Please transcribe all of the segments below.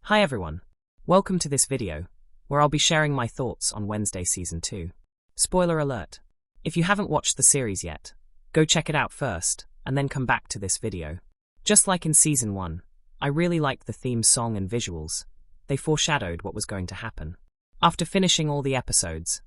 Hi everyone. Welcome to this video, where I'll be sharing my thoughts on Wednesday Season 2. Spoiler alert. If you haven't watched the series yet, go check it out first, and then come back to this video. Just like in Season 1, I really liked the theme song and visuals. They foreshadowed what was going to happen. After finishing all the episodes,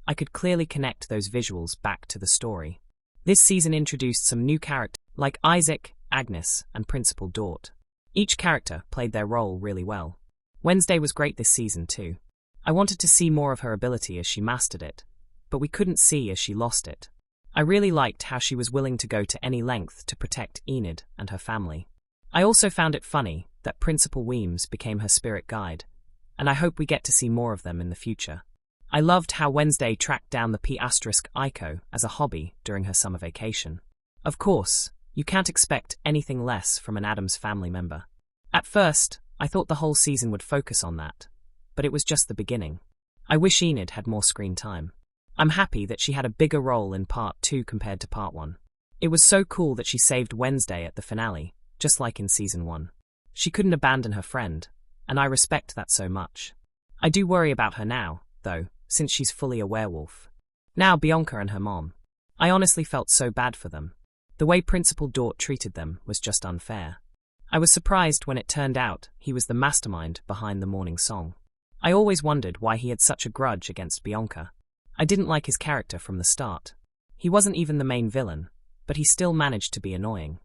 I could clearly connect those visuals back to the story. This season introduced some new characters, like Isaac, Agnes, and Principal Dort. Each character played their role really well. Wednesday was great this season too. I wanted to see more of her ability as she mastered it, but we couldn't see as she lost it. I really liked how she was willing to go to any length to protect Enid and her family. I also found it funny that Principal Weems became her spirit guide, and I hope we get to see more of them in the future. I loved how Wednesday tracked down the P*Ico as a hobby during her summer vacation. Of course, you can't expect anything less from an Addams family member. At first, I thought the whole season would focus on that, but it was just the beginning. I wish Enid had more screen time. I'm happy that she had a bigger role in Part 2 compared to Part 1. It was so cool that she saved Wednesday at the finale, just like in Season 1. She couldn't abandon her friend, and I respect that so much. I do worry about her now, though, since she's fully a werewolf. Now Bianca and her mom. I honestly felt so bad for them. The way Principal Dort treated them was just unfair. I was surprised when it turned out he was the mastermind behind the morning song. I always wondered why he had such a grudge against Bianca. I didn't like his character from the start. He wasn't even the main villain, but he still managed to be annoying.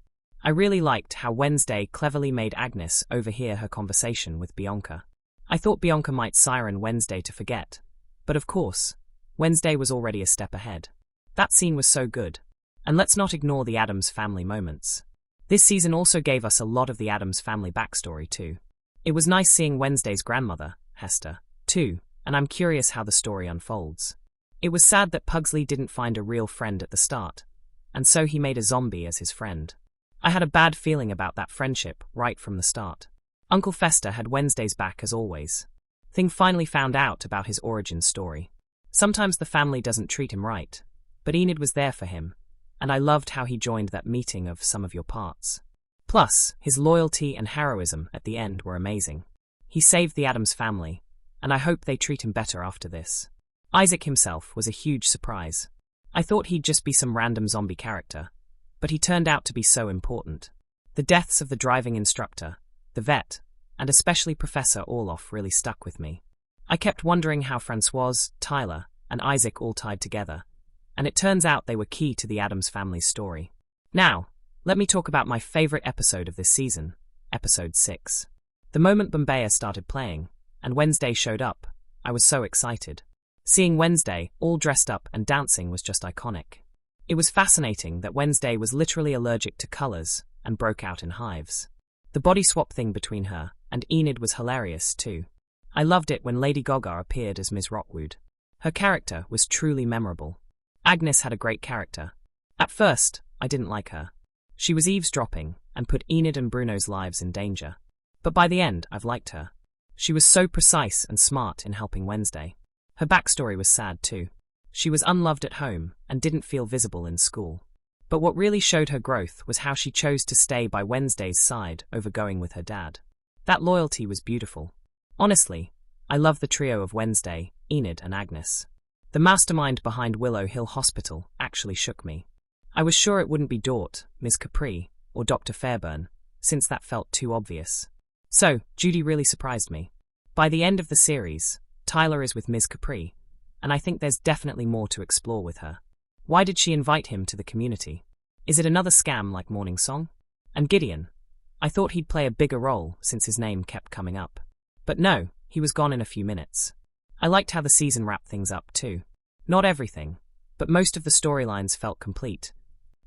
I really liked how Wednesday cleverly made Agnes overhear her conversation with Bianca. I thought Bianca might siren Wednesday to forget, but of course, Wednesday was already a step ahead. That scene was so good. And let's not ignore the Addams family moments. This season also gave us a lot of the Addams family backstory too. It was nice seeing Wednesday's grandmother, Hester, too, and I'm curious how the story unfolds. It was sad that Pugsley didn't find a real friend at the start, and so he made a zombie as his friend. I had a bad feeling about that friendship right from the start. Uncle Fester had Wednesday's back as always. Thing finally found out about his origin story. Sometimes the family doesn't treat him right, but Enid was there for him, and I loved how he joined that meeting of some of your parts. Plus, his loyalty and heroism at the end were amazing. He saved the Addams family, and I hope they treat him better after this. Isaac himself was a huge surprise. I thought he'd just be some random zombie character, but he turned out to be so important. The deaths of the driving instructor, the vet, and especially Professor Orloff really stuck with me. I kept wondering how Francoise, Tyler, and Isaac all tied together, and it turns out they were key to the Addams family's story. Now, let me talk about my favorite episode of this season, Episode 6. The moment Bombaya started playing, and Wednesday showed up, I was so excited. Seeing Wednesday all dressed up and dancing was just iconic. It was fascinating that Wednesday was literally allergic to colors and broke out in hives. The body swap thing between her and Enid was hilarious too. I loved it when Lady Gaga appeared as Ms. Rockwood. Her character was truly memorable. Agnes had a great character. At first, I didn't like her. She was eavesdropping and put Enid and Bruno's lives in danger. But by the end, I've liked her. She was so precise and smart in helping Wednesday. Her backstory was sad too. She was unloved at home and didn't feel visible in school. But what really showed her growth was how she chose to stay by Wednesday's side over going with her dad. That loyalty was beautiful. Honestly, I love the trio of Wednesday, Enid, and Agnes. The mastermind behind Willow Hill Hospital actually shook me. I was sure it wouldn't be Dort, Ms. Capri, or Dr. Fairburn, since that felt too obvious. So, Judy really surprised me. By the end of the series, Tyler is with Ms. Capri, and I think there's definitely more to explore with her. Why did she invite him to the community? Is it another scam like Morning Song? And Gideon? I thought he'd play a bigger role since his name kept coming up. But no, he was gone in a few minutes. I liked how the season wrapped things up too. Not everything, but most of the storylines felt complete.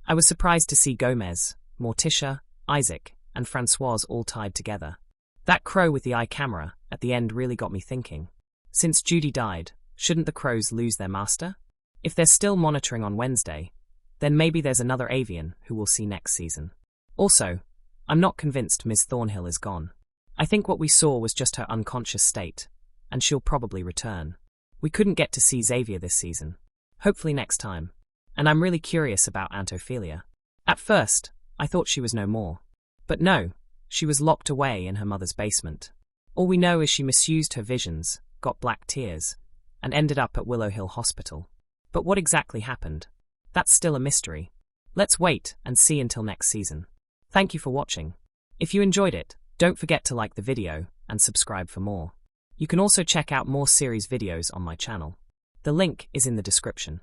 I was surprised to see Gomez, Morticia, Isaac, and Francoise all tied together. That crow with the eye camera at the end really got me thinking. Since Judy died, shouldn't the crows lose their master? If they're still monitoring on Wednesday, then maybe there's another avian who we'll see next season. Also, I'm not convinced Ms. Thornhill is gone. I think what we saw was just her unconscious state, and she'll probably return. We couldn't get to see Xavier this season. Hopefully next time. And I'm really curious about Aunt Ophelia. At first, I thought she was no more. But no, she was locked away in her mother's basement. All we know is she misused her visions, got black tears, and ended up at Willow Hill Hospital. But what exactly happened? That's still a mystery. Let's wait and see until next season. Thank you for watching. If you enjoyed it, don't forget to like the video and subscribe for more. You can also check out more series videos on my channel. The link is in the description.